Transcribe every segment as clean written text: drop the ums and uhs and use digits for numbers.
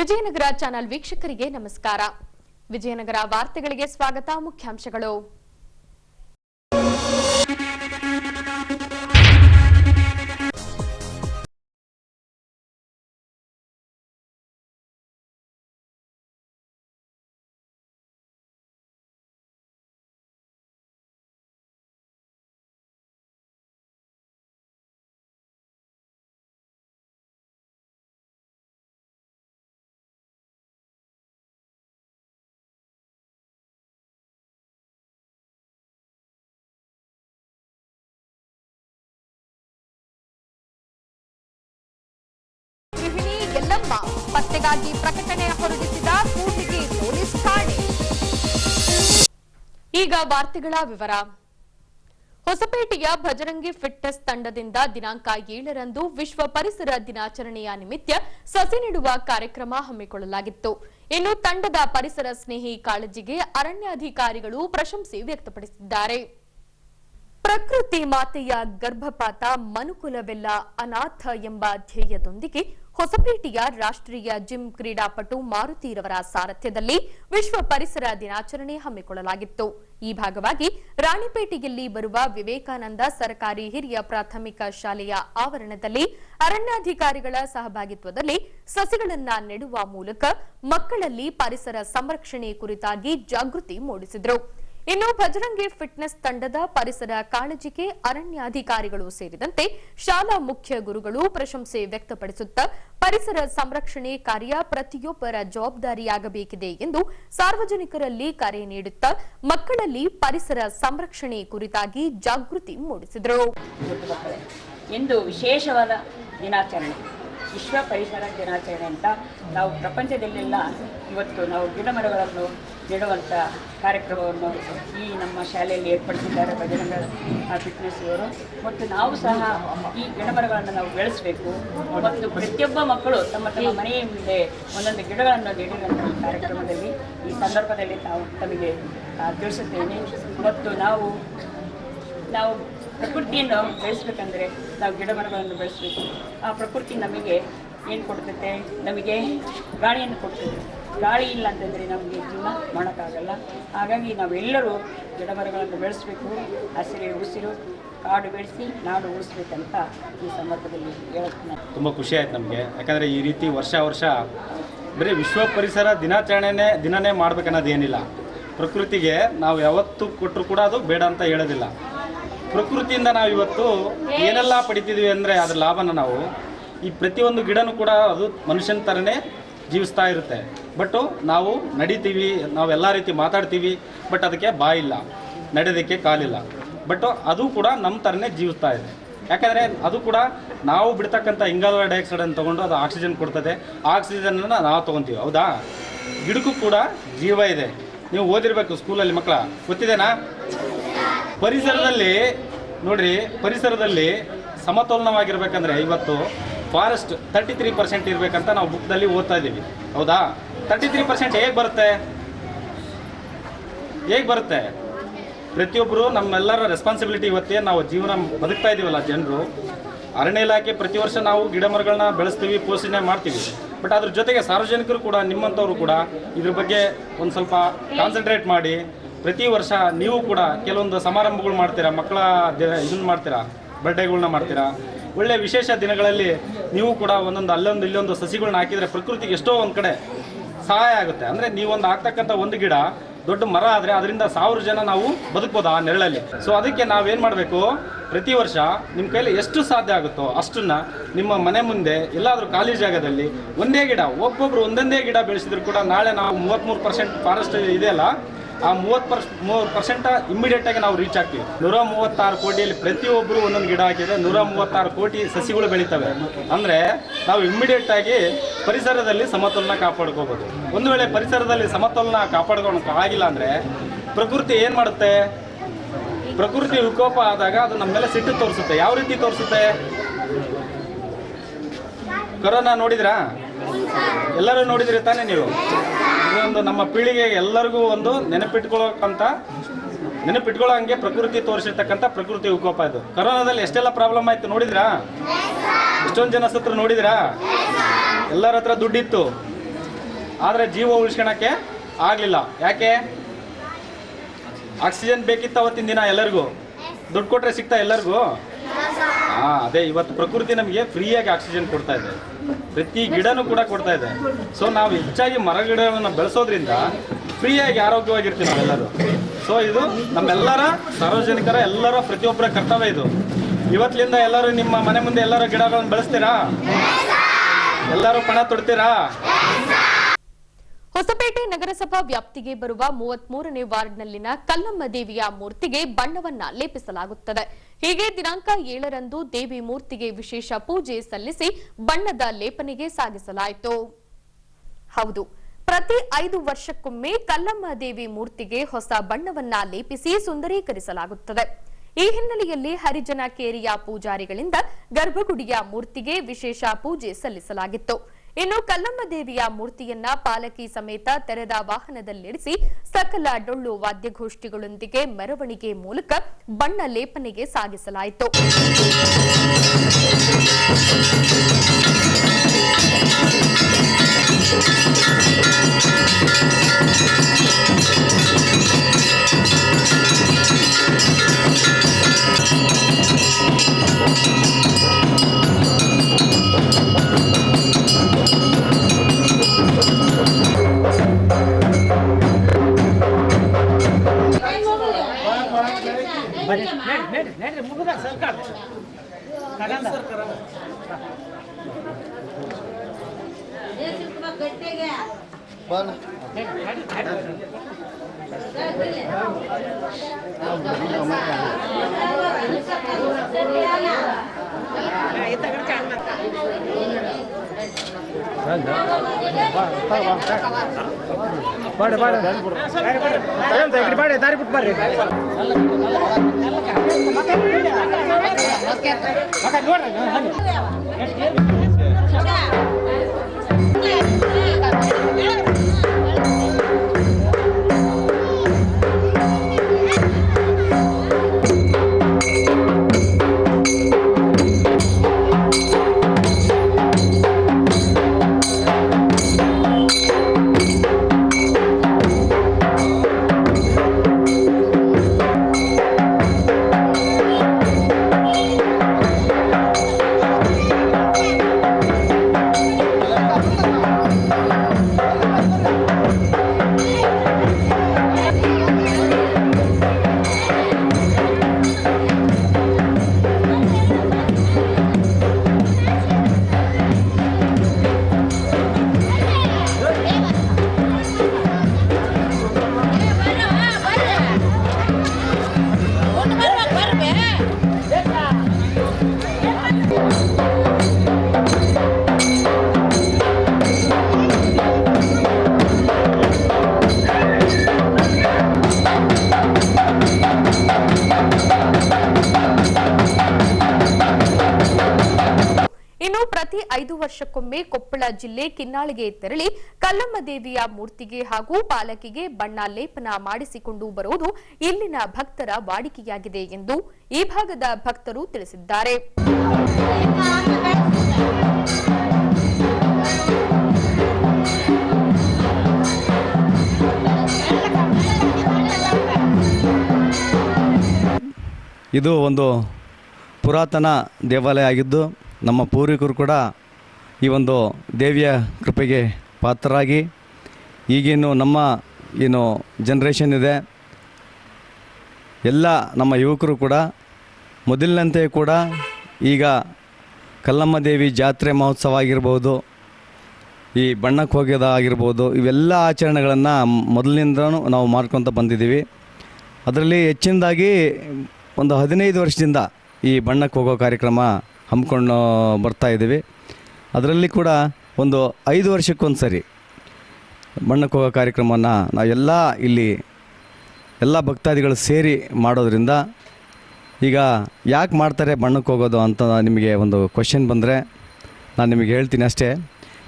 Vijayanagara channel ವೀಕ್ಷಕರಿಗೆ ನಮಸ್ಕಾರ. ವಿಜಯನಗರ ವಾರ್ತೆಗಳಿಗೆ ಸ್ವಾಗತ. ಮುಖ್ಯಾಂಶಗಳು. ಯಲ್ಲಮ್ಮ ಪತ್ತೆಗಾಗಿ ಪ್ರಕಟಣೆ ಹೊರಡಿಸಿದ ಕೂಟಗಿ ಪೊಲೀಸ್ ಠಾಣೆ. ಈಗ ವಾರ್ತೆಗಳ ವಿವರ. ಹೊಸಪೇಟೆಯ ಭಜರಂಗಿ ಫಿಟ್ನೆಸ್ ತಂಡದಿಂದ ದಿನಾಂಕ 7ರಂದು ವಿಶ್ವ ಪರಿಸರ ದಿನಾಚರಣೆಯ ನಿಮಿತ್ತ ಸಸಿ ನೆಡುವ ಕಾರ್ಯಕ್ರಮ ಹಮ್ಮಿಕೊಳ್ಳಲಾಗಿತ್ತು. ಇನ್ನು ತಂಡದ ಪರಿಸರ ಸ್ನೇಹಿ ಕಾಳಜಿಗೆ ಅರಣ್ಯಾಧಿಕಾರಿಗಳು ಪ್ರಶಂಸೆ ವ್ಯಕ್ತಪಡಿಸಿದ್ದಾರೆ. ಪ್ರಕೃತಿ ಮಾತೆಯ ಗರ್ಭಪಾತ ಮನುಕುಲವೆಲ್ಲ ಅನಾಥ ಎಂಬ ಧ್ಯೇಯದೊಂದಿಗೆ ಹೊಸಪೇಟೆಯ ರಾಷ್ಟ್ರೀಯ ಜಿಮ್ ಕ್ರೀಡಾಪಟು ಮಾರುತಿರವರ ಸಾರಥ್ಯದಲ್ಲಿ ವಿಶ್ವ ಪರಿಸರ ದಿನಾಚರಣೆ ಹಮ್ಮಿಕೊಳ್ಳಲಾಗಿತ್ತು. ಈ ಭಾಗವಾಗಿ ರಾಣಿಪೇಟೆಯಲ್ಲಿ ಬರುವ ವಿವೇಕಾನಂದ ಸರ್ಕಾರಿ ಹಿರಿಯ ಪ್ರಾಥಮಿಕ ಶಾಲೆಯ ಆವರಣದಲ್ಲಿ ಅರಣ್ಯಾಧಿಕಾರಿಗಳ ಸಹಭಾಗಿತ್ವದಲ್ಲಿ ಸಸಿಗಳನ್ನು ನೆಡುವ ಮೂಲಕ ಮಕ್ಕಳಲ್ಲಿ ಪರಿಸರ ಸಂರಕ್ಷಣೆ ಕುರಿತಾಗಿ ಜಾಗೃತಿ ಮೂಡಿಸಿದರು. ಇನ್ನು ಭಜರಂಗಿ ಫಿಟ್ನೆಸ್ ತಂಡದ ಪರಿಸರ ಕಾಳಜಿಗೆ ಅರಣ್ಯಾಧಿಕಾರಿಗಳು ಸೇರಿದಂತೆ ಶಾಲಾ ಮುಖ್ಯ ಗುರುಗಳು ಪ್ರಶಂಸೆ ವ್ಯಕ್ತಪಡಿಸುತ್ತಾ ಪರಿಸರ ಸಂರಕ್ಷಣೆ ಕಾರ್ಯ ಪ್ರತಿಯೊಬ್ಬರ ಜವಾಬ್ದಾರಿಯಾಗಬೇಕಿದೆ ಎಂದು ಸಾರ್ವಜನಿಕರಲ್ಲಿ ಕರೆ ನೀಡುತ್ತಾ ಮಕ್ಕಳಲ್ಲಿ ಪರಿಸರ ಸಂರಕ್ಷಣೆ ಕುರಿತಾಗಿ ಜಾಗೃತಿ ಮೂಡಿಸಿದರು. ಇಂದು ವಿಶೇಷವಾದ ದಿನಾಚರಣೆ, ವಿಶ್ವ ಪರಿಸರ ದಿನಾಚರಣೆ ಅಂತ ನಾವು ಪ್ರಪಂಚದಲ್ಲೆಲ್ಲ ಇವತ್ತು ನಾವು ಗಿಡಮರಗಳನ್ನು ನೆಡುವಂಥ ಕಾರ್ಯಕ್ರಮವನ್ನು ಈ ನಮ್ಮ ಶಾಲೆಯಲ್ಲಿ ಏರ್ಪಡಿಸಿದ್ದಾರೆ ಭಜರಂಗ ಫಿಟ್ನೆಸ್ ಇವರು. ಮತ್ತು ನಾವು ಸಹ ಈ ಗಿಡಮರಗಳನ್ನು ನಾವು ಬೆಳೆಸಬೇಕು ಮತ್ತು ಪ್ರತಿಯೊಬ್ಬ ಮಕ್ಕಳು ತಮ್ಮ ತಮ್ಮ ಮನೆಯ ಮುಂದೆ ಒಂದೊಂದು ಗಿಡಗಳನ್ನು ನೆಡುವಂಥ ಕಾರ್ಯಕ್ರಮದಲ್ಲಿ ಈ ಸಂದರ್ಭದಲ್ಲಿ ತಮಗೆ ತಿಳಿಸುತ್ತೇನೆ. ಮತ್ತು ನಾವು ಪ್ರಕೃತಿಯನ್ನು ಬೆಳೆಸಬೇಕಂದ್ರೆ ನಾವು ಗಿಡಮರಗಳನ್ನು ಬೆಳೆಸಬೇಕು. ಆ ಪ್ರಕೃತಿ ನಮಗೆ ಏನು ಕೊಡ್ತೈತೆ? ನಮಗೆ ಗಾಳಿಯನ್ನು ಕೊಡ್ತೈತೆ. ಗಾಳಿ ಇಲ್ಲ ಅಂತಂದರೆ ನಮಗೆ ಜೀವನ ಮಾಡೋಕ್ಕಾಗಲ್ಲ. ಹಾಗಾಗಿ ನಾವೆಲ್ಲರೂ ಗಿಡಮರಗಳನ್ನು ಬೆಳೆಸಬೇಕು. ಹಸಿರು ಉಸಿರು ಕಾಡು ಬೆಳೆಸಿ ನಾಡು ಉಳಿಸ್ಬೇಕಂತ ಈ ಸಂದರ್ಭದಲ್ಲಿ ಹೇಳ್ತೀನಿ. ತುಂಬ ಖುಷಿ ಆಯ್ತು ನಮಗೆ. ಯಾಕಂದರೆ ಈ ರೀತಿ ವರ್ಷ ಬರೀ ವಿಶ್ವ ಪರಿಸರ ದಿನನೇ ಮಾಡ್ಬೇಕನ್ನೋದೇನಿಲ್ಲ. ಪ್ರಕೃತಿಗೆ ನಾವು ಯಾವತ್ತು ಕೊಟ್ಟರು ಕೂಡ ಅದು ಬೇಡ ಅಂತ ಹೇಳೋದಿಲ್ಲ. ಪ್ರಕೃತಿಯಿಂದ ನಾವು ಇವತ್ತು ಏನೆಲ್ಲ ಪಡಿತಿದ್ವಿ ಅಂದರೆ ಅದರ ಲಾಭನ ನಾವು ಈ ಪ್ರತಿಯೊಂದು ಗಿಡನೂ ಕೂಡ ಅದು ಮನುಷ್ಯನ ಥರನೇ ಜೀವಿಸ್ತಾ ಇರುತ್ತೆ. ಬಟ್ಟು ನಾವು ನಡಿತೀವಿ, ನಾವೆಲ್ಲ ರೀತಿ ಮಾತಾಡ್ತೀವಿ, ಬಟ್ ಅದಕ್ಕೆ ಬಾಯಿಲ್ಲ, ನಡೆಯೋದಕ್ಕೆ ಕಾಲಿಲ್ಲ. ಬಟ್ಟು ಅದು ಕೂಡ ನಮ್ಮ ಥರನೇ ಜೀವಿಸ್ತಾ ಇದೆ. ಯಾಕಂದರೆ ಅದು ಕೂಡ ನಾವು ಬಿಡ್ತಕ್ಕಂಥ ಇಂಗಾಲದ ಡೈಆಕ್ಸೈಡನ್ನು ತೊಗೊಂಡು ಅದು ಆಕ್ಸಿಜನ್ ಕೊಡ್ತದೆ. ಆ ಆಕ್ಸಿಜನನ್ನು ನಾವು ತೊಗೊತೀವಿ. ಹೌದಾ? ಗಿಡಕ್ಕೂ ಕೂಡ ಜೀವ ಇದೆ. ನೀವು ಓದಿರಬೇಕು ಸ್ಕೂಲಲ್ಲಿ, ಮಕ್ಕಳ ಗೊತ್ತಿದೆನಾ? ಪರಿಸರದಲ್ಲಿ ನೋಡ್ರಿ, ಪರಿಸರದಲ್ಲಿ ಸಮತೋಲನವಾಗಿರ್ಬೇಕಂದ್ರೆ ಇವತ್ತು ಫಾರೆಸ್ಟ್ 33% ಇರಬೇಕಂತ ನಾವು ಬುಕ್ದಲ್ಲಿ ಓದ್ತಾ ಇದ್ದೀವಿ. ಹೌದಾ? 33% ಹೇಗೆ ಬರುತ್ತೆ? ಪ್ರತಿಯೊಬ್ಬರು ನಮ್ಮೆಲ್ಲರ ರೆಸ್ಪಾನ್ಸಿಬಿಲಿಟಿ. ಇವತ್ತೇ ನಾವು ಜೀವನ ಬದುಕ್ತಾ ಇದ್ದೀವಲ್ಲ ಜನರು, ಅರಣ್ಯ ಇಲಾಖೆ ಪ್ರತಿ ವರ್ಷ ನಾವು ಗಿಡ ಮರಗಳನ್ನ ಬೆಳೆಸ್ತೀವಿ, ಪೋಷಣೆ ಮಾಡ್ತೀವಿ. ಬಟ್ ಅದ್ರ ಜೊತೆಗೆ ಸಾರ್ವಜನಿಕರು ಕೂಡ, ನಿಮ್ಮಂಥವ್ರು ಕೂಡ ಇದ್ರ ಬಗ್ಗೆ ಒಂದು ಸ್ವಲ್ಪ ಕಾನ್ಸಂಟ್ರೇಟ್ ಮಾಡಿ ಪ್ರತಿ ವರ್ಷ ನೀವು ಕೂಡ ಕೆಲವೊಂದು ಸಮಾರಂಭಗಳು ಮಾಡ್ತೀರಾ, ಮಕ್ಕಳ ಇದನ್ನು ಮಾಡ್ತೀರಾ, ಬರ್ಡೇಗಳನ್ನ ಮಾಡ್ತೀರಾ. ಒಳ್ಳೆಯ ವಿಶೇಷ ದಿನಗಳಲ್ಲಿ ನೀವು ಕೂಡ ಒಂದೊಂದು ಅಲ್ಲೊಂದು ಇಲ್ಲೊಂದು ಸಸಿಗಳನ್ನ ಹಾಕಿದರೆ ಪ್ರಕೃತಿಗೆ ಎಷ್ಟೋ ಒಂದು ಕಡೆ ಸಹಾಯ ಆಗುತ್ತೆ. ಅಂದರೆ ನೀವೊಂದು ಹಾಕ್ತಕ್ಕಂಥ ಒಂದು ಗಿಡ ದೊಡ್ಡ ಮರ ಆದರೆ ಅದರಿಂದ 1000 ಜನ ನಾವು ಬದುಕ್ಬೋದು ಆ ನೆರಳಲ್ಲಿ. ಸೊ ಅದಕ್ಕೆ ನಾವೇನು ಮಾಡಬೇಕು, ಪ್ರತಿ ವರ್ಷ ನಿಮ್ಮ ಕೈಲಿ ಎಷ್ಟು ಸಾಧ್ಯ ಆಗುತ್ತೋ ಅಷ್ಟನ್ನು ನಿಮ್ಮ ಮನೆ ಮುಂದೆ ಎಲ್ಲಾದರೂ ಖಾಲಿ ಜಾಗದಲ್ಲಿ ಒಂದೇ ಗಿಡ, ಒಬ್ಬೊಬ್ಬರು ಒಂದೊಂದೇ ಗಿಡ ಬೆಳೆಸಿದ್ರು ಕೂಡ ನಾಳೆ ನಾವು 33% ಫಾರೆಸ್ಟ್ ಇದೆಯಲ್ಲ, ಆ 33% ಇಮ್ಮಿಡಿಯೇಟಾಗಿ ನಾವು ರೀಚ್ ಆಗ್ತೀವಿ. 136 ಕೋಟಿಯಲ್ಲಿ ಪ್ರತಿಯೊಬ್ಬರು ಒಂದೊಂದು ಗಿಡ ಹಾಕಿದರೆ 136 ಕೋಟಿ ಸಸಿಗಳು ಬೆಳೀತವೆ. ಅಂದರೆ ನಾವು ಇಮ್ಮಿಡಿಯೇಟಾಗಿ ಪರಿಸರದಲ್ಲಿ ಸಮತೋಲನ ಕಾಪಾಡ್ಕೋಬೋದು. ಒಂದು ವೇಳೆ ಪರಿಸರದಲ್ಲಿ ಸಮತೋಲನ ಕಾಪಾಡ್ಕೊಳಕ್ಕೆ ಆಗಿಲ್ಲ ಅಂದರೆ ಪ್ರಕೃತಿ ಏನು ಮಾಡುತ್ತೆ? ಪ್ರಕೃತಿ ವಿಕೋಪ ಆದಾಗ ಅದು ನಮ್ಮ ಮೇಲೆ ಸಿಟ್ಟು ತೋರಿಸುತ್ತೆ. ಯಾವ ರೀತಿ ತೋರಿಸುತ್ತೆ? ಕೊರೋನಾ ನೋಡಿದ್ರಾ? ಎಲ್ಲರೂ ನೋಡಿದ್ರಿ ತಾನೇ ನೀವು? ಇದೊಂದು ನಮ್ಮ ಪೀಳಿಗೆಗೆ ಎಲ್ಲರಿಗೂ ಒಂದು ನೆನಪಿಟ್ಕೊಳ್ಳೋ ಹಂಗೆ ಪ್ರಕೃತಿ ತೋರಿಸಿರ್ತಕ್ಕಂಥ ಪ್ರಕೃತಿ ವಿಕೋಪ ಇದು. ಕೊರೋನಾದಲ್ಲಿ ಎಷ್ಟೆಲ್ಲ ಪ್ರಾಬ್ಲಮ್ ಆಯ್ತು ನೋಡಿದ್ರಾ? ಎಷ್ಟೊಂದು ಜನ ಸತ್ರು ನೋಡಿದ್ರಾ? ಎಲ್ಲರ ಹತ್ರ ದುಡ್ಡಿತ್ತು, ಆದರೆ ಜೀವ ಉಳಿಸ್ಕೊಳಕ್ಕೆ ಆಗಲಿಲ್ಲ. ಯಾಕೆ? ಆಕ್ಸಿಜನ್ ಬೇಕಿತ್ತು ಅವತ್ತಿನ ದಿನ ಎಲ್ಲರಿಗೂ. ದುಡ್ಡು ಕೊಟ್ಟರೆ ಸಿಗ್ತಾ ಎಲ್ಲರಿಗೂ? ಅದೇ ಇವತ್ತು ಪ್ರಕೃತಿ ನಮಗೆ ಫ್ರೀಯಾಗಿ ಆಕ್ಸಿಜನ್ ಕೊಡ್ತಾ ಇದೆ, ಪ್ರತಿ ಗಿಡನೂ ಕೂಡ ಕೊಡ್ತಾ ಇದೆ. ಸೊ ನಾವು ಹೆಚ್ಚಾಗಿ ಮರಗಿಡವನ್ನು ಬೆಳೆಸೋದ್ರಿಂದ ಫ್ರೀಯಾಗಿ ಆರೋಗ್ಯವಾಗಿರ್ತೀವಿ ನಾವೆಲ್ಲರೂ. ಸೊ ಇದು ನಮ್ಮೆಲ್ಲರ ಸಾರ್ವಜನಿಕರ ಎಲ್ಲರ ಪ್ರತಿಯೊಬ್ಬರ ಕರ್ತವ್ಯ ಇದು. ಇವತ್ತಿನಿಂದ ಎಲ್ಲರೂ ನಿಮ್ಮ ಮನೆ ಮುಂದೆ ಎಲ್ಲರೂ ಗಿಡಗಳನ್ನು ಬೆಳೆಸ್ತೀರಾ? ಎಲ್ಲರೂ ಪಣ ತೊಡ್ತೀರಾ? ಹೊಸಪೇಟೆ ನಗರಸಭಾ ವ್ಯಾಪ್ತಿಗೆ ಬರುವ 33ನೇ ವಾರ್ಡ್ನಲ್ಲಿನ ಕಲ್ಲಮ್ಮ ದೇವಿಯ ಮೂರ್ತಿಗೆ ಬಣ್ಣವನ್ನ ಲೇಪಿಸಲಾಗುತ್ತದೆ. ಹೀಗೆ ದಿನಾಂಕ 7ರಂದು ದೇವಿ ಮೂರ್ತಿಗೆ ವಿಶೇಷ ಪೂಜೆ ಸಲ್ಲಿಸಿ ಬಣ್ಣದ ಲೇಪನೆಗೆ ಸಾಗಿಸಲಾಯಿತು. ಹೌದು, ಪ್ರತಿ 5 ವರ್ಷಕ್ಕೊಮ್ಮೆ ಕಲ್ಲಮ್ಮ ದೇವಿ ಮೂರ್ತಿಗೆ ಹೊಸ ಬಣ್ಣವನ್ನ ಲೇಪಿಸಿ ಸುಂದರೀಕರಿಸಲಾಗುತ್ತದೆ. ಈ ಹಿನ್ನೆಲೆಯಲ್ಲಿ ಹರಿಜನ ಕೇರಿಯ ಪೂಜಾರಿಗಳಿಂದ ಗರ್ಭಗುಡಿಯ ಮೂರ್ತಿಗೆ ವಿಶೇಷ ಪೂಜೆ ಸಲ್ಲಿಸಲಾಗಿತ್ತು. ಇನ್ನು ಕಲ್ಲಮ್ಮ ದೇವಿಯ ಮೂರ್ತಿಯನ್ನ ಪಾಲಕಿ ಸಮೇತ ತೆರೆದ ವಾಹನದಲ್ಲಿರಿಸಿ ಸಕಲ ಡೊಳ್ಳು ವಾದ್ಯಗೋಷ್ಠಿಗಳೊಂದಿಗೆ ಮೆರವಣಿಗೆ ಮೂಲಕ ಬಣ್ಣ ಲೇಪನೆಗೆ ಸಾಗಿಸಲಾಯಿತು. ದಾರಿ ಬಿಟ್ಟು ಬರ್ರಿ. ಪ್ರತಿ 5 ವರ್ಷಕ್ಕೊಮ್ಮೆ ಕೊಪ್ಪಳ ಜಿಲ್ಲೆ ಕಿನ್ನಾಳಿಗೆ ತೆರಳಿ ಕಲ್ಲಮ್ಮ ದೇವಿಯ ಮೂರ್ತಿಗೆ ಹಾಗೂ ಪಾಲಕಿಗೆ ಬಣ್ಣ ಲೇಪನ ಮಾಡಿಸಿಕೊಂಡು ಬರುವುದು ಇಲ್ಲಿನ ಭಕ್ತರ ವಾಡಿಕೆಯಾಗಿದೆ ಎಂದು ಈ ಭಾಗದ ಭಕ್ತರು ತಿಳಿಸಿದ್ದಾರೆ. ಇದು ಒಂದು ಪುರಾತನ ದೇವಾಲಯ ಆಗಿದ್ದು ನಮ್ಮ ಪೂರ್ವಿಕರು ಕೂಡ ಈ ಒಂದು ದೇವಿಯ ಕೃಪೆಗೆ ಪಾತ್ರರಾಗಿ ಈಗೇನು ನಮ್ಮ ಏನು ಜನ್ರೇಷನ್ ಇದೆ ಎಲ್ಲ ನಮ್ಮ ಯುವಕರು ಕೂಡ ಮೊದಲಿನಂತೆ ಕೂಡ ಈಗ ಕಲ್ಲಮ್ಮ ದೇವಿ ಜಾತ್ರೆ ಮಹೋತ್ಸವ ಆಗಿರ್ಬೋದು, ಈ ಬಣ್ಣಕ್ಕೆ ಹೋಗೋದಾಗಿರ್ಬೋದು, ಇವೆಲ್ಲ ಆಚರಣೆಗಳನ್ನು ಮೊದಲಿನಿಂದಲೂ ನಾವು ಮಾಡ್ಕೊತ ಬಂದಿದ್ದೀವಿ. ಅದರಲ್ಲಿ ಹೆಚ್ಚಿನದಾಗಿ ಒಂದು 15 ವರ್ಷದಿಂದ ಈ ಬಣ್ಣಕ್ಕೆ ಹೋಗೋ ಕಾರ್ಯಕ್ರಮ ಹಮ್ಮಿಕೊಂಡು ಬರ್ತಾಯಿದ್ದೀವಿ. ಅದರಲ್ಲಿ ಕೂಡ ಒಂದು 5 ವರ್ಷಕ್ಕೊಂದು ಸರಿ ಬಣ್ಣಕ್ಕೆ ಹೋಗೋ ಕಾರ್ಯಕ್ರಮವನ್ನು ನಾವೆಲ್ಲ ಇಲ್ಲಿ ಎಲ್ಲ ಭಕ್ತಾದಿಗಳು ಸೇರಿ ಮಾಡೋದ್ರಿಂದ ಈಗ ಯಾಕೆ ಮಾಡ್ತಾರೆ ಬಣ್ಣಕ್ಕೆ ಹೋಗೋದು ಅಂತ ನಿಮಗೆ ಒಂದು ಕ್ವೆಶ್ಚನ್ ಬಂದರೆ ನಾನು ನಿಮಗೆ ಹೇಳ್ತೀನಿ ಅಷ್ಟೇ.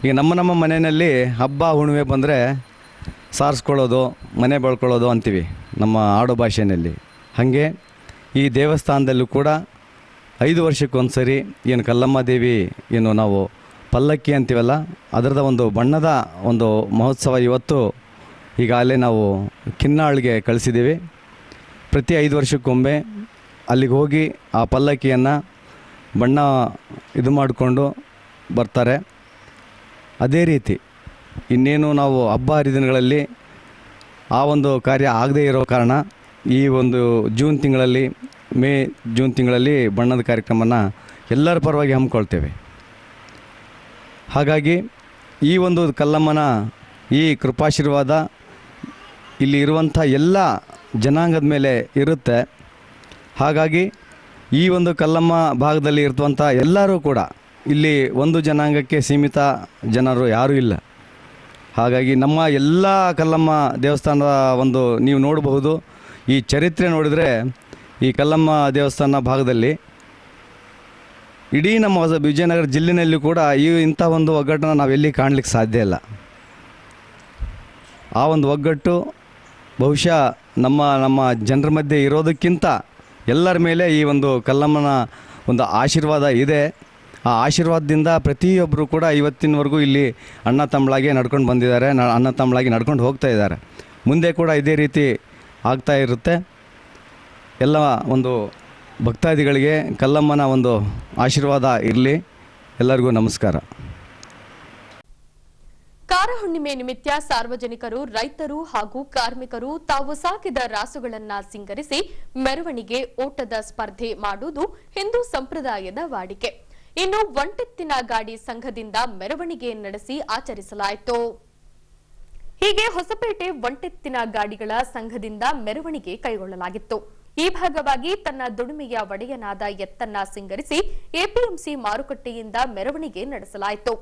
ಈಗ ನಮ್ಮ ಮನೆಯಲ್ಲಿ ಹಬ್ಬ ಹುಣ್ಣಿಮೆ ಬಂದರೆ ಸಾರಿಸ್ಕೊಳ್ಳೋದು, ಮನೆ ಬೆಳ್ಕೊಳ್ಳೋದು ಅಂತೀವಿ ನಮ್ಮ ಆಡು ಭಾಷೆಯಲ್ಲಿ. ಹಾಗೆ ಈ ದೇವಸ್ಥಾನದಲ್ಲೂ ಕೂಡ 5 ವರ್ಷಕ್ಕೊಂದು ಸರಿ ಏನು ಕಲ್ಲಮ್ಮ ದೇವಿ ಏನು ನಾವು ಪಲ್ಲಕ್ಕಿ ಅಂತೀವಲ್ಲ ಅದರದ ಒಂದು ಬಣ್ಣದ ಒಂದು ಮಹೋತ್ಸವ ಇವತ್ತು ಈಗಾಗಲೇ ನಾವು ಕಿನ್ನಾಳಿಗೆ ಕಳಿಸಿದ್ದೀವಿ. ಪ್ರತಿ 5 ವರ್ಷಕ್ಕೊಮ್ಮೆ ಅಲ್ಲಿಗೆ ಹೋಗಿ ಆ ಪಲ್ಲಕ್ಕಿಯನ್ನು ಬಣ್ಣ ಇದು ಮಾಡಿಕೊಂಡು ಬರ್ತಾರೆ. ಅದೇ ರೀತಿ ಇನ್ನೇನು ನಾವು ಹಬ್ಬ ಹರಿದಿನಗಳಲ್ಲಿ ಆ ಒಂದು ಕಾರ್ಯ ಆಗದೇ ಇರೋ ಕಾರಣ ಈ ಒಂದು ಜೂನ್ ತಿಂಗಳಲ್ಲಿ ಬಣ್ಣದ ಕಾರ್ಯಕ್ರಮನ ಎಲ್ಲರ ಪರವಾಗಿ ಹಮ್ಮಿಕೊಳ್ತೇವೆ. ಹಾಗಾಗಿ ಈ ಒಂದು ಕಲ್ಲಮ್ಮನ ಈ ಕೃಪಾಶೀರ್ವಾದ ಇಲ್ಲಿ ಇರುವಂಥ ಎಲ್ಲ ಜನಾಂಗದ ಮೇಲೆ ಇರುತ್ತೆ. ಹಾಗಾಗಿ ಈ ಒಂದು ಕಲ್ಲಮ್ಮ ಭಾಗದಲ್ಲಿ ಇರುವಂಥ ಎಲ್ಲರೂ ಕೂಡ ಇಲ್ಲಿ ಒಂದು ಜನಾಂಗಕ್ಕೆ ಸೀಮಿತ ಜನರು ಯಾರೂ ಇಲ್ಲ. ಹಾಗಾಗಿ ನಮ್ಮ ಎಲ್ಲ ಕಲ್ಲಮ್ಮ ದೇವಸ್ಥಾನದ ಒಂದು ನೀವು ನೋಡಬಹುದು, ಈ ಚರಿತ್ರೆ ನೋಡಿದರೆ ಈ ಕಲ್ಲಮ್ಮ ದೇವಸ್ಥಾನ ಭಾಗದಲ್ಲಿ ಇಡೀ ನಮ್ಮ ವಿಜಯನಗರ ಜಿಲ್ಲೆಯಲ್ಲಿ ಕೂಡ ಇಂಥ ಒಂದು ಒಗ್ಗಟ್ಟನ್ನು ನಾವೆಲ್ಲಿ ಕಾಣಲಿಕ್ಕೆ ಸಾಧ್ಯ ಇಲ್ಲ. ಆ ಒಂದು ಒಗ್ಗಟ್ಟು ಬಹುಶಃ ನಮ್ಮ ಜನರ ಮಧ್ಯೆ ಇರೋದಕ್ಕಿಂತ ಎಲ್ಲರ ಮೇಲೆ ಈ ಒಂದು ಕಲ್ಲಮ್ಮನ ಒಂದು ಆಶೀರ್ವಾದ ಇದೆ. ಆ ಆಶೀರ್ವಾದದಿಂದ ಪ್ರತಿಯೊಬ್ಬರು ಕೂಡ ಇವತ್ತಿನವರೆಗೂ ಇಲ್ಲಿ ಅಣ್ಣ ತಮ್ಮಳಾಗಿ ನಡ್ಕೊಂಡು ಬಂದಿದ್ದಾರೆ, ಅಣ್ಣ ತಮ್ಮಳಾಗಿ ನಡ್ಕೊಂಡು ಹೋಗ್ತಾ ಇದ್ದಾರೆ. ಮುಂದೆ ಕೂಡ ಇದೇ ರೀತಿ ಆಗ್ತಾ ಇರುತ್ತೆ. ಎಲ್ಲ ಒಂದು ಭಕ್ತಾದಿಗಳಿಗೆ ಕಲ್ಲಮ್ಮನ ಒಂದು ಆಶೀರ್ವಾದ ಇರಲಿ. ಎಲ್ಲರಿಗೂ ನಮಸ್ಕಾರ. ಕಾರಹುಣ್ಣಿಮೆ ನಿಮಿತ್ತ ಸಾರ್ವಜನಿಕರು, ರೈತರು ಹಾಗೂ ಕಾರ್ಮಿಕರು ತಾವು ಸಾಕಿದ ರಾಸುಗಳನ್ನ ಸಿಂಗರಿಸಿ ಮೆರವಣಿಗೆ ಓಟದ ಸ್ಪರ್ಧೆ ಮಾಡುವುದು ಹಿಂದೂ ಸಂಪ್ರದಾಯದ ವಾಡಿಕೆ. ಇನ್ನು ಒಂಟೆತ್ತಿನ ಗಾಡಿ ಸಂಘದಿಂದ ಮೆರವಣಿಗೆ ನಡೆಸಿ ಆಚರಿಸಲಾಯಿತು. ಹೀಗೆ ಹೊಸಪೇಟೆ ಒಂಟೆತ್ತಿನ ಗಾಡಿಗಳ ಸಂಘದಿಂದ ಮೆರವಣಿಗೆ ಕೈಗೊಳ್ಳಲಾಗಿತ್ತು. ಈ ಭಾಗವಾಗಿ ತನ್ನ ದುಡಿಮೆಯ ಒಡೆಯನಾದ ಎತ್ತನ್ನ ಸಿಂಗರಿಸಿ ಎಪಿಎಂಸಿ ಮಾರುಕಟ್ಟೆಯಿಂದ ಮೆರವಣಿಗೆ ನಡೆಸಲಾಯಿತು.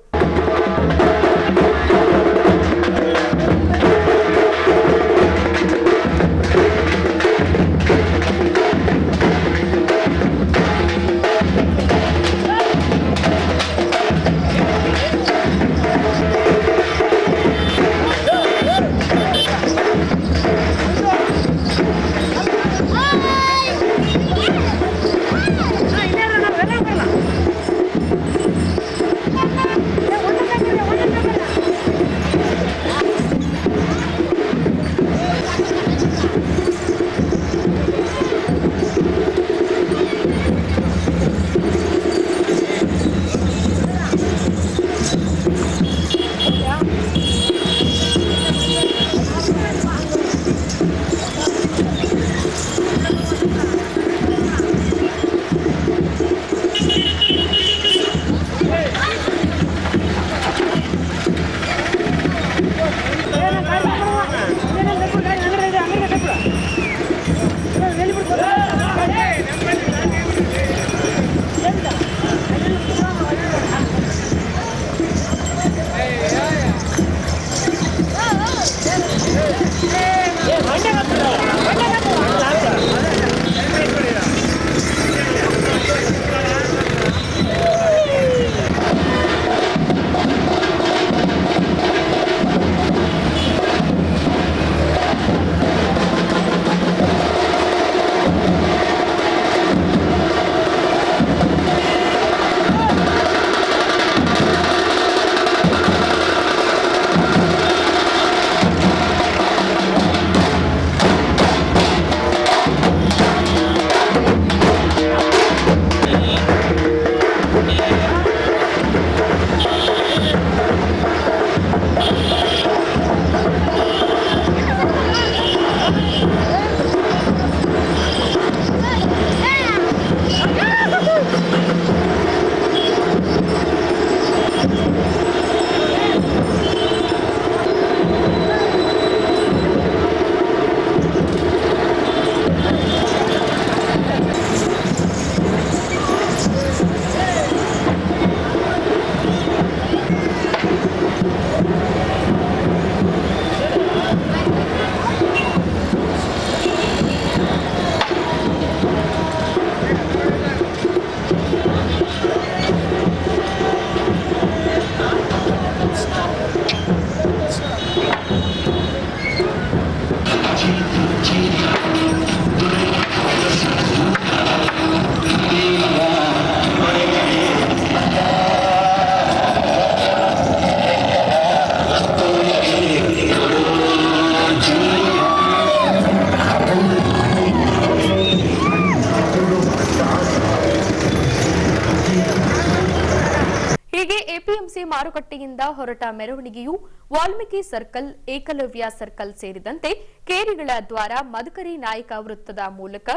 ಹೀಗೆ ಎಪಿಎಂಸಿ ಮಾರುಕಟ್ಟೆಯಿಂದ ಹೊರಟ ಮೆರವಣಿಗೆಯು ವಾಲ್ಮೀಕಿ ಸರ್ಕಲ್, ಏಕಲವ್ಯ ಸರ್ಕಲ್ ಸೇರಿದಂತೆ ಕೇರಿಗಳ ದ್ವಾರ, ಮದಕರಿ ನಾಯಕ ವೃತ್ತದ ಮೂಲಕ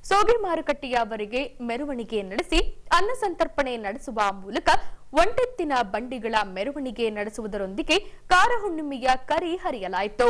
ಸೋಗೆ ಮಾರುಕಟ್ಟೆಯವರೆಗೆ ಮೆರವಣಿಗೆ ನಡೆಸಿ ಅನ್ನ ಸಂತರ್ಪಣೆ ನಡೆಸುವ ಮೂಲಕ ಒಂಟೆತ್ತಿನ ಬಂಡಿಗಳ ಮೆರವಣಿಗೆ ನಡೆಸುವುದರೊಂದಿಗೆ ಕಾರ ಹುಣ್ಣಿಮೆಯ ಕರಿ ಹರಿಯಲಾಯಿತು.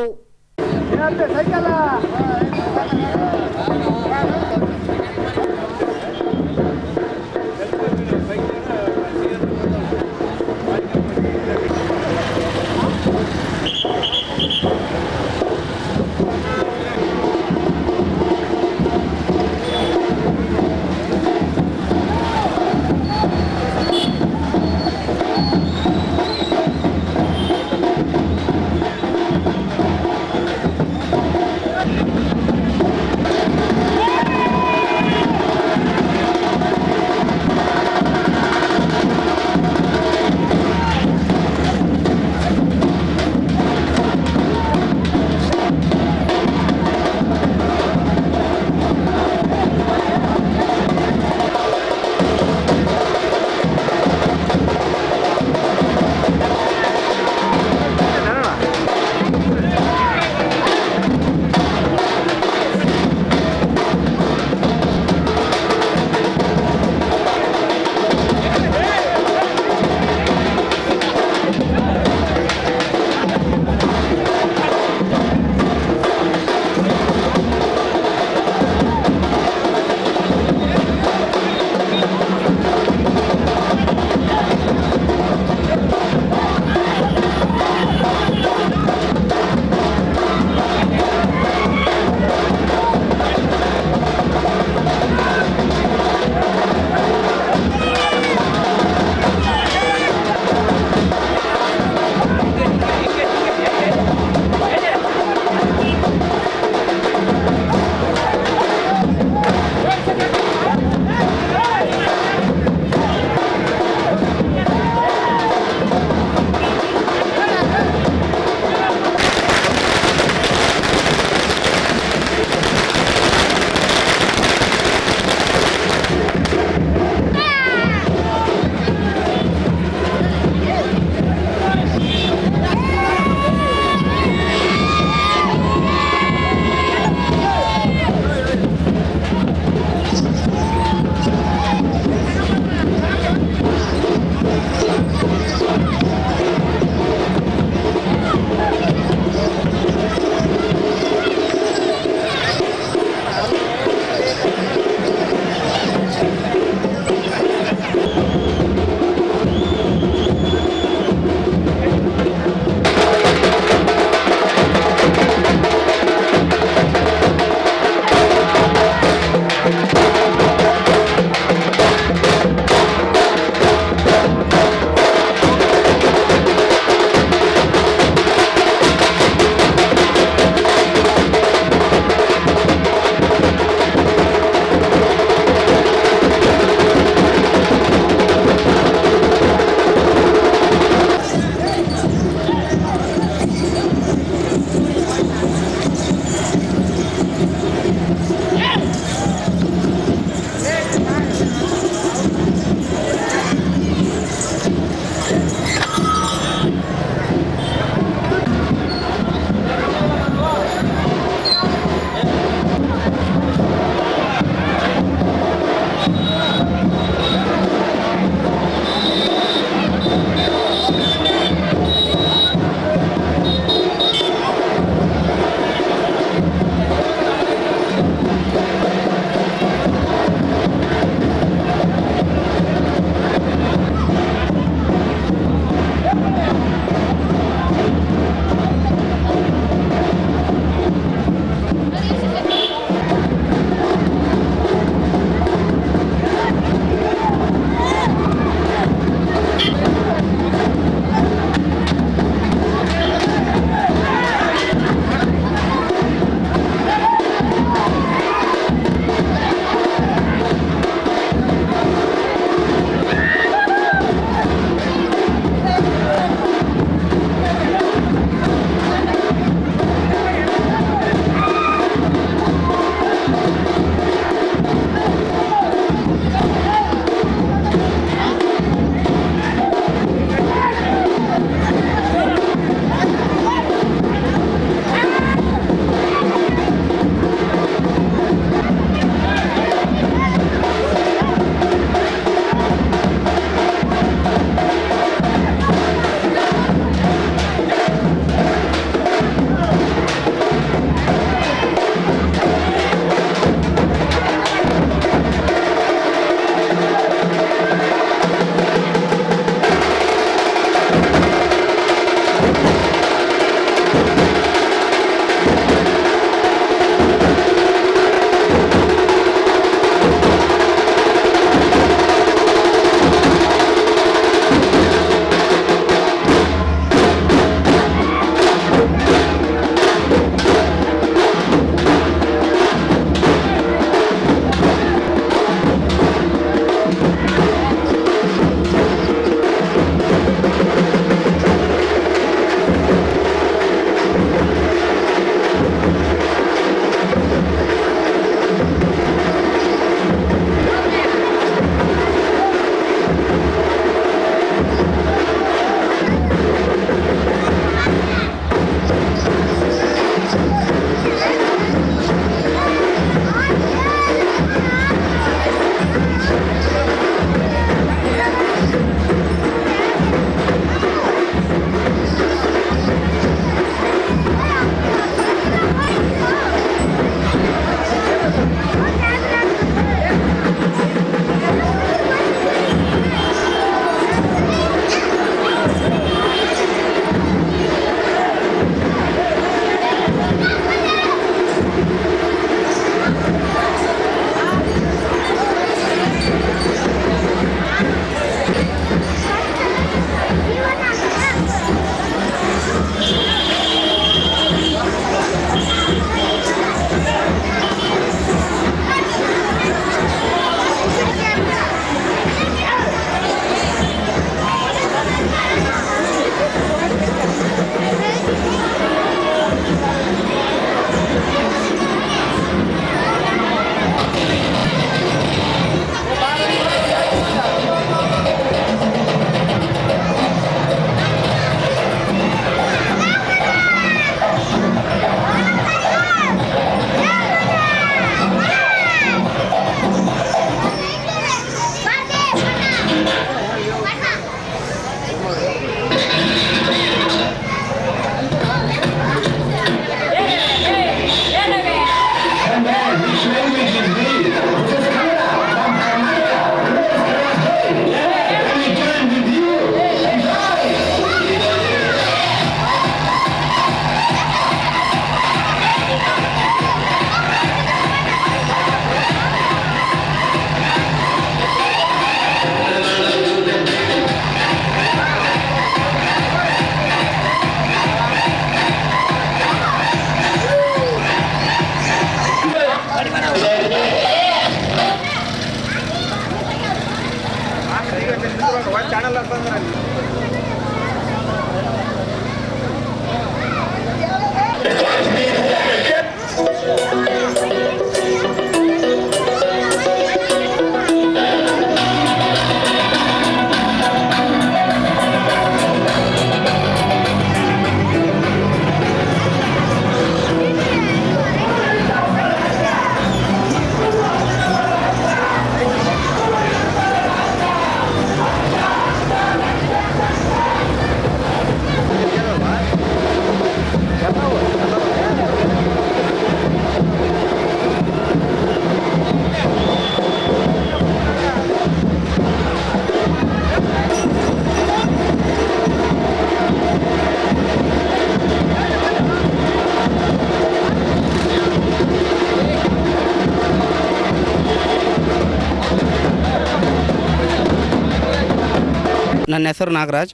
ನನ್ನ ಹೆಸರು ನಾಗರಾಜ್.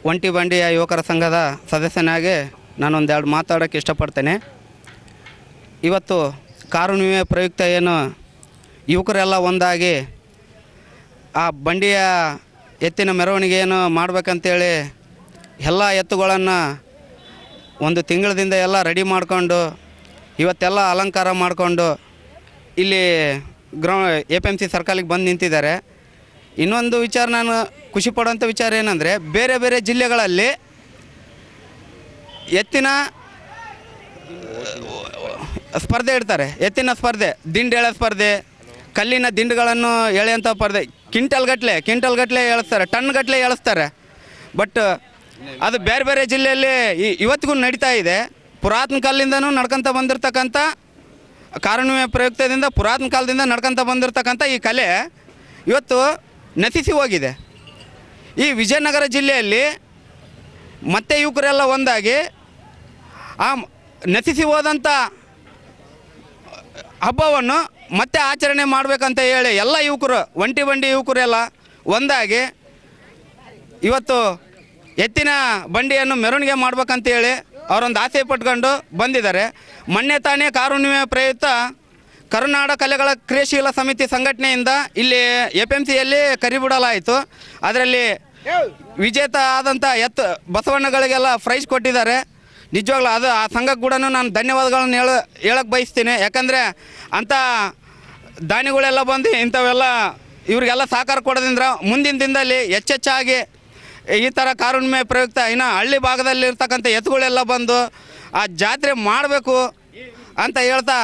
ಒಂಟಿ ಬಂಡಿಯ ಯುವಕರ ಸಂಘದ ಸದಸ್ಯನಾಗಿ ನಾನೊಂದೆರಡು ಮಾತಾಡೋಕ್ಕೆ ಇಷ್ಟಪಡ್ತೇನೆ. ಇವತ್ತು ಕಾರುಣ್ಣಿಮೆ ಪ್ರಯುಕ್ತ ಏನು ಯುವಕರೆಲ್ಲ ಒಂದಾಗಿ ಆ ಬಂಡಿಯ ಎತ್ತಿನ ಮೆರವಣಿಗೆಯನ್ನು ಮಾಡಬೇಕಂತೇಳಿ ಎಲ್ಲ ಎತ್ತುಗಳನ್ನು ಒಂದು ತಿಂಗಳದಿಂದ ಎಲ್ಲ ರೆಡಿ ಮಾಡಿಕೊಂಡು ಇವತ್ತೆಲ್ಲ ಅಲಂಕಾರ ಮಾಡಿಕೊಂಡು ಇಲ್ಲಿ APMC ಸರ್ಕಲಿಗೆ ಬಂದು ನಿಂತಿದ್ದಾರೆ. ಇನ್ನೊಂದು ವಿಚಾರ ನಾನು ಖುಷಿ ಪಡುವಂಥ ವಿಚಾರ ಏನಂದರೆ, ಬೇರೆ ಬೇರೆ ಜಿಲ್ಲೆಗಳಲ್ಲಿ ಎತ್ತಿನ ಸ್ಪರ್ಧೆ ಇಡ್ತಾರೆ. ಎತ್ತಿನ ಸ್ಪರ್ಧೆ, ದಿಂಡೆಳೆ ಸ್ಪರ್ಧೆ, ಕಲ್ಲಿನ ದಿಂಡುಗಳನ್ನು ಎಳೆಯುವಂಥ ಸ್ಪರ್ಧೆ, ಕ್ವಿಂಟಲ್ಗಟ್ಟಲೆ ಎಳಿಸ್ತಾರೆ, ಟನ್ಗಟ್ಟಲೆ ಎಳಿಸ್ತಾರೆ. ಬಟ್ ಅದು ಬೇರೆ ಬೇರೆ ಜಿಲ್ಲೆಯಲ್ಲಿ ಇವತ್ತಿಗೂ ನಡೀತಾ ಇದೆ. ಪುರಾತನ ಕಾಲದಿಂದನೂ ನಡ್ಕೊತ ಬಂದಿರತಕ್ಕಂಥ ಕಾರುಣ್ಣಿಮೆ ಪ್ರಯುಕ್ತದಿಂದ ಪುರಾತನ ಕಾಲದಿಂದ ನಡ್ಕೊತ ಬಂದಿರತಕ್ಕಂಥ ಈ ಕಲೆ ಇವತ್ತು ನಶಿಸಿ ಹೋಗಿದೆ. ಈ ವಿಜಯನಗರ ಜಿಲ್ಲೆಯಲ್ಲಿ ಮತ್ತೆ ಯುವಕರೆಲ್ಲ ಒಂದಾಗಿ ಆ ನಶಿಸಿ ಹೋದಂಥ ಹಬ್ಬವನ್ನು ಮತ್ತೆ ಆಚರಣೆ ಮಾಡಬೇಕಂತ ಹೇಳಿ ಎಲ್ಲ ಯುವಕರು, ಒಂಟಿ ಬಂಡಿ ಯುವಕರೆಲ್ಲ ಒಂದಾಗಿ ಇವತ್ತು ಎತ್ತಿನ ಬಂಡಿಯನ್ನು ಮೆರವಣಿಗೆ ಮಾಡ್ಬೇಕಂತೇಳಿ ಅವರೊಂದು ಆಸೆ ಪಟ್ಕೊಂಡು ಬಂದಿದ್ದಾರೆ. ಮೊನ್ನೆ ತಾನೇ ಕಾರುಣ್ಣಿಮೆ ಪ್ರಯುಕ್ತ ಕರುನಾಡ ಕಲೆಗಳ ಕ್ರಿಯಾಶೀಲ ಸಮಿತಿ ಸಂಘಟನೆಯಿಂದ ಇಲ್ಲಿ APMCಯಲ್ಲಿ ಕರಿಬಿಡಲಾಯಿತು. ಅದರಲ್ಲಿ ವಿಜೇತ ಆದಂಥ ಬಸವಣ್ಣಗಳಿಗೆಲ್ಲ ಪ್ರೈಸ್ ಕೊಟ್ಟಿದ್ದಾರೆ. ನಿಜವಾಗ್ಲೂ ಅದು ಆ ಸಂಘಕ್ಕೆ ಕೂಡ ನಾನು ಧನ್ಯವಾದಗಳನ್ನು ಹೇಳಕ್ಕೆ ಬಯಸ್ತೀನಿ. ಯಾಕಂದರೆ ಅಂಥ ದಾನಿಗಳೆಲ್ಲ ಬಂದು ಇಂಥವೆಲ್ಲ ಇವರಿಗೆಲ್ಲ ಸಹಕಾರ ಕೊಡೋದ್ರಿಂದ ಮುಂದಿನ ದಿನದಲ್ಲಿ ಹೆಚ್ಚೆಚ್ಚಾಗಿ ಈ ಥರ ಕಾರುಣ್ಣಿಮೆ ಪ್ರಯುಕ್ತ ಇನ್ನು ಹಳ್ಳಿ ಭಾಗದಲ್ಲಿರ್ತಕ್ಕಂಥ ಎತ್ತುಗಳೆಲ್ಲ ಬಂದು ಆ ಜಾತ್ರೆ ಮಾಡಬೇಕು ಅಂತ ಹೇಳ್ತಾ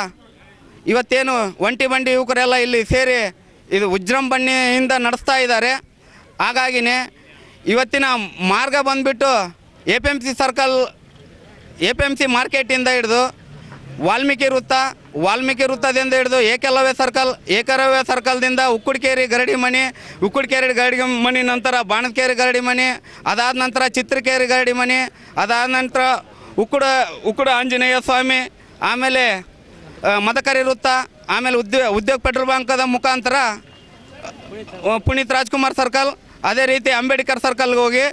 ಇವತ್ತೇನು ಒಂಟಿ ಬಂಡಿ ಯುವಕರೆಲ್ಲ ಇಲ್ಲಿ ಸೇರಿ ಇದು ವಿಜೃಂಭಣೆಯಿಂದ ನಡೆಸ್ತಾ ಇದ್ದಾರೆ. ಹಾಗಾಗಿನೇ ಇವತ್ತಿನ ಮಾರ್ಗ ಬಂದುಬಿಟ್ಟು APMC ಮಾರ್ಕೆಟಿಂದ ಹಿಡಿದು ವಾಲ್ಮೀಕಿ ವೃತ್ತದಿಂದ ಹಿಡಿದು ಏಕಲವ್ಯ ಸರ್ಕಲ್ದಿಂದ ಉಕ್ಕುಡ್ಕೇರಿ ಗರಡಿ ಮನೆ ನಂತರ ಬಾಣದಕೇರಿ ಗರಡಿ ಮನೆ, ಅದಾದ ನಂತರ ಚಿತ್ರಕೇರಿ ಗರಡಿ ಮನೆ, ಅದಾದ ನಂತರ ಉಕ್ಕುಡ ಆಂಜನೇಯ ಸ್ವಾಮಿ, ಆಮೇಲೆ ಮದಕರಿ ವೃತ್ತ, ಆಮೇಲೆ ಉದ್ಯೋಗ ಪೆಟ್ರೋಲ್ ಬಂಕದ ಮುಖಾಂತರ ಪುನೀತ್ ರಾಜ್ಕುಮಾರ್ ಸರ್ಕಲ್, ಅದೇ ರೀತಿ ಅಂಬೇಡ್ಕರ್ ಸರ್ಕಲ್ಗೆ ಹೋಗಿ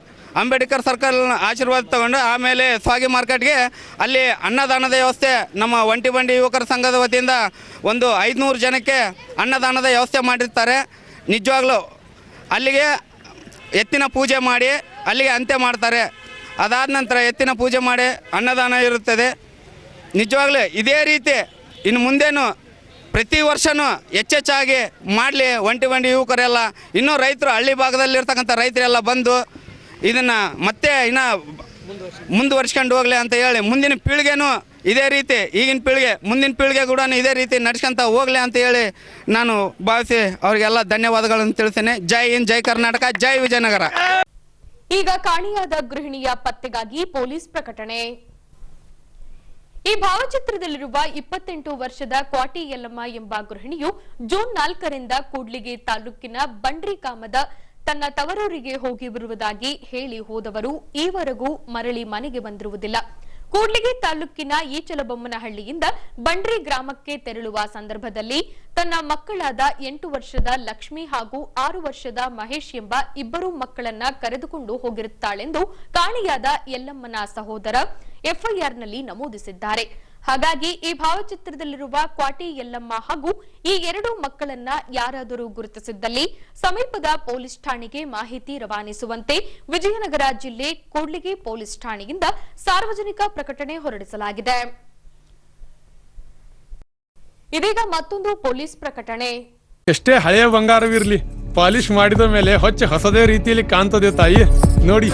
ಅಂಬೇಡ್ಕರ್ ಸರ್ಕಲ್ ಆಶೀರ್ವಾದ ತಗೊಂಡು ಆಮೇಲೆ ಸ್ವಾಗಿ ಮಾರ್ಕೆಟ್ಗೆ ಅಲ್ಲಿ ಅನ್ನದಾನದ ವ್ಯವಸ್ಥೆ ನಮ್ಮ ಒಂಟಿ ಬಂಡಿ ಯುವಕರ ಸಂಘದ ವತಿಯಿಂದ ಒಂದು 500 ಜನಕ್ಕೆ ಅನ್ನದಾನದ ವ್ಯವಸ್ಥೆ ಮಾಡಿರ್ತಾರೆ. ನಿಜವಾಗ್ಲೂ ಅಲ್ಲಿಗೆ ಎತ್ತಿನ ಪೂಜೆ ಮಾಡಿ ಅಲ್ಲಿಗೆ ಅಂತ್ಯ ಮಾಡ್ತಾರೆ. ಅದಾದ ನಂತರ ಎತ್ತಿನ ಪೂಜೆ ಮಾಡಿ ಅನ್ನದಾನ ಇರುತ್ತದೆ. ನಿಜವಾಗ್ಲೂ ಇದೇ ರೀತಿ ಇನ್ನು ಮುಂದೇನು ಪ್ರತಿ ವರ್ಷವೂ ಹೆಚ್ಚೆಚ್ಚಾಗಿ ಮಾಡಲಿ ಒಂಟಿ ಬಂಡಿ ಯುವಕರೆಲ್ಲ. ಇನ್ನೂ ರೈತರು, ಹಳ್ಳಿ ಭಾಗದಲ್ಲಿರ್ತಕ್ಕಂಥ ರೈತರೆಲ್ಲ ಬಂದು ಇದನ್ನು ಮತ್ತೆ ಇನ್ನೂ ಮುಂದುವರ್ಸ್ಕೊಂಡು ಹೋಗಲಿ ಅಂತ ಹೇಳಿ ಮುಂದಿನ ಪೀಳಿಗೆನೂ ಇದೇ ರೀತಿ, ಈಗಿನ ಪೀಳಿಗೆ ಮುಂದಿನ ಪೀಳಿಗೆ ಕೂಡ ಇದೇ ರೀತಿ ನಡ್ಸ್ಕೊಂತ ಹೋಗಲಿ ಅಂತ ಹೇಳಿ ನಾನು ಭಾವಿಸಿ ಅವರಿಗೆಲ್ಲ ಧನ್ಯವಾದಗಳನ್ನು ತಿಳಿಸ್ತೇನೆ. ಜೈ ಹಿಂದ್, ಜೈ ಕರ್ನಾಟಕ, ಜೈ ವಿಜಯನಗರ. ಈಗ ಕಾಣೆಯಾದ ಗೃಹಿಣಿಯ ಪತ್ತೆಗಾಗಿ ಪೊಲೀಸ್ ಪ್ರಕಟಣೆ. ಈ ಭಾವಚಿತ್ರದಲ್ಲಿರುವ 28 ವರ್ಷದ ಕ್ವಾಟಿ ಯಲ್ಲಮ್ಮ ಎಂಬ ಗೃಹಿಣಿಯು ಜೂನ್ 4ರಿಂದ ಕೂಡ್ಲಿಗಿ ತಾಲೂಕಿನ ಬಂಡ್ರಿ ಗ್ರಾಮದ ತನ್ನ ತವರೂರಿಗೆ ಹೋಗಿ ಬರುವುದಾಗಿ ಹೇಳಿ ಹೋದವರು ಈವರೆಗೂ ಮರಳಿ ಮನೆಗೆ ಬಂದಿರುವುದಿಲ್ಲ. ಕೂಡ್ಲಿಗಿ ತಾಲೂಕಿನ ಈಚಲಬೊಮ್ಮನಹಳ್ಳಿಯಿಂದ ಬಂಡ್ರಿ ಗ್ರಾಮಕ್ಕೆ ತೆರಳುವ ಸಂದರ್ಭದಲ್ಲಿ ತನ್ನ ಮಕ್ಕಳಾದ 8 ವರ್ಷದ ಲಕ್ಷ್ಮಿ ಹಾಗೂ 6 ವರ್ಷದ ಮಹೇಶ್ ಎಂಬ ಇಬ್ಬರು ಮಕ್ಕಳನ್ನ ಕರೆದುಕೊಂಡು ಹೋಗಿರುತ್ತಾಳೆಂದು ಕಾಣೆಯಾದ ಯಲ್ಲಮ್ಮನ ಸಹೋದರ FIRನಲ್ಲಿ ನಮೂದಿಸಿದ್ದಾರೆ. ಹಾಗಾಗಿ ಈ ಭಾವಚಿತ್ರದಲ್ಲಿರುವ ಕ್ವಾಟಿ ಯಲ್ಲಮ್ಮ ಹಾಗೂ ಈ 2 ಮಕ್ಕಳನ್ನ ಯಾರಾದರೂ ಗುರುತಿಸಿದ್ದಲ್ಲಿ ಸಮೀಪದ ಪೊಲೀಸ್ ಠಾಣೆಗೆ ಮಾಹಿತಿ ರವಾನಿಸುವಂತೆ ವಿಜಯನಗರ ಜಿಲ್ಲೆ ಕೂಡ್ಲಿಗಿ ಪೊಲೀಸ್ ಠಾಣೆಯಿಂದ ಸಾರ್ವಜನಿಕ ಪ್ರಕಟಣೆ ಹೊರಡಿಸಲಾಗಿದೆ. ಇದೀಗ ಮತ್ತೊಂದು ಪೊಲೀಸ್ ಪ್ರಕಟಣೆ. ಎಷ್ಟೇ ಹಳೆಯ ಬಂಗಾರವಿರಲಿ, ಪಾಲಿಶ್ ಮಾಡಿದ ಮೇಲೆ ಹೊಸದೇ ರೀತಿಯಲ್ಲಿ ಕಾಣ್ತದೆ ತಾಯಿ ನೋಡಿ.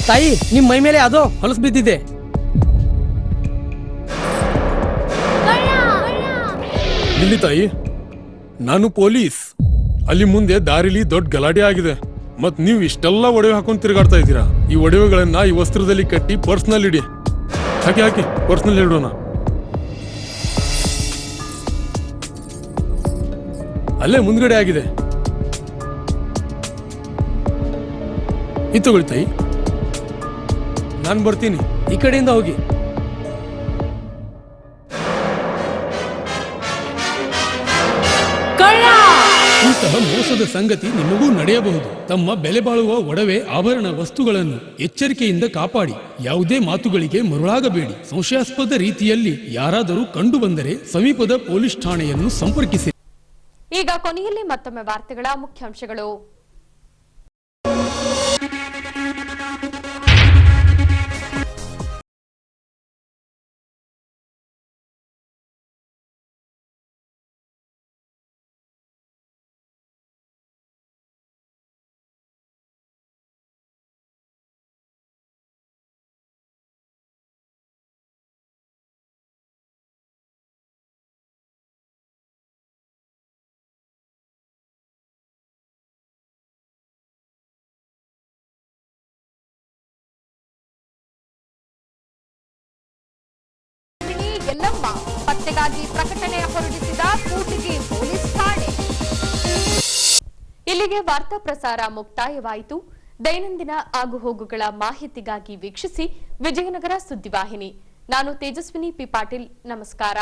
ತಾಯಿ, ನಿಮ್ ಮೈ ಮೇಲೆ ಅದು ಹೊಲಸು ಬಿದ್ದಿದೆ. ಇಲ್ಲಿ ತಾಯಿ, ನಾನು ಪೊಲೀಸ್. ಅಲ್ಲಿ ಮುಂದೆ ದಾರಿಲಿ ದೊಡ್ಡ ಗಲಾಟೆ ಆಗಿದೆ. ಮತ್ ನೀವು ಇಷ್ಟೆಲ್ಲ ಒಡವೆ ಹಾಕೊಂಡು ತಿರುಗಾಡ್ತಾ ಇದ್ದೀರಾ. ಈ ಒಡವೆಗಳನ್ನ ಈ ವಸ್ತ್ರದಲ್ಲಿ ಕಟ್ಟಿ ಪರ್ಸ್ನಲ್ಲಿ ಇಡಿ. ಹಾಕಿ ಪರ್ಸ್ನಲ್ಲಿ ಇಡೋಣ. ಅಲ್ಲೇ ಮುಂದ್ಗಡೆ ಆಗಿದೆ. ಇದು ತಗೊಳ್ಳಿ ತಾಯಿ, ನಾನು ಬರ್ತೀನಿ. ಈ ಕಡೆಯಿಂದ ಹೋಗಿ. ಇಂತಹ ಮೋಸದ ಸಂಗತಿ ನಿಮಗೂ ನಡೆಯಬಹುದು. ತಮ್ಮ ಬೆಲೆ ಬಾಳುವ ಒಡವೆ ಆಭರಣ ವಸ್ತುಗಳನ್ನು ಎಚ್ಚರಿಕೆಯಿಂದ ಕಾಪಾಡಿ. ಯಾವುದೇ ಮಾತುಗಳಿಗೆ ಮರುಳಾಗಬೇಡಿ. ಸಂಶಯಾಸ್ಪದ ರೀತಿಯಲ್ಲಿ ಯಾರಾದರೂ ಕಂಡು ಬಂದರೆ ಸಮೀಪದ ಪೊಲೀಸ್ ಠಾಣೆಯನ್ನು ಸಂಪರ್ಕಿಸಿ. ಈಗ ಕೊನೆಯಲ್ಲಿ ಮತ್ತೊಮ್ಮೆ ವಾರ್ತೆಗಳ ಮುಖ್ಯಾಂಶಗಳು. ಯಲ್ಲಮ್ಮ ಪತ್ತೆಗಾಗಿ ಪ್ರಕಟಣೆ ಹೊರಡಿಸಿದ ಕೂಡ್ಲಿಗಿ ಪೊಲೀಸ್ ಠಾಣೆ. ಇಲ್ಲಿಗೆ ವಾರ್ತಾ ಪ್ರಸಾರ ಮುಕ್ತಾಯವಾಯಿತು. ದೈನಂದಿನ ಆಗುಹೋಗುಗಳ ಮಾಹಿತಿಗಾಗಿ ವೀಕ್ಷಿಸಿ ವಿಜಯನಗರ ಸುದ್ದಿವಾಹಿನಿ. ನಾನು ತೇಜಸ್ವಿನಿ ಪಿ ಪಾಟೀಲ್. ನಮಸ್ಕಾರ.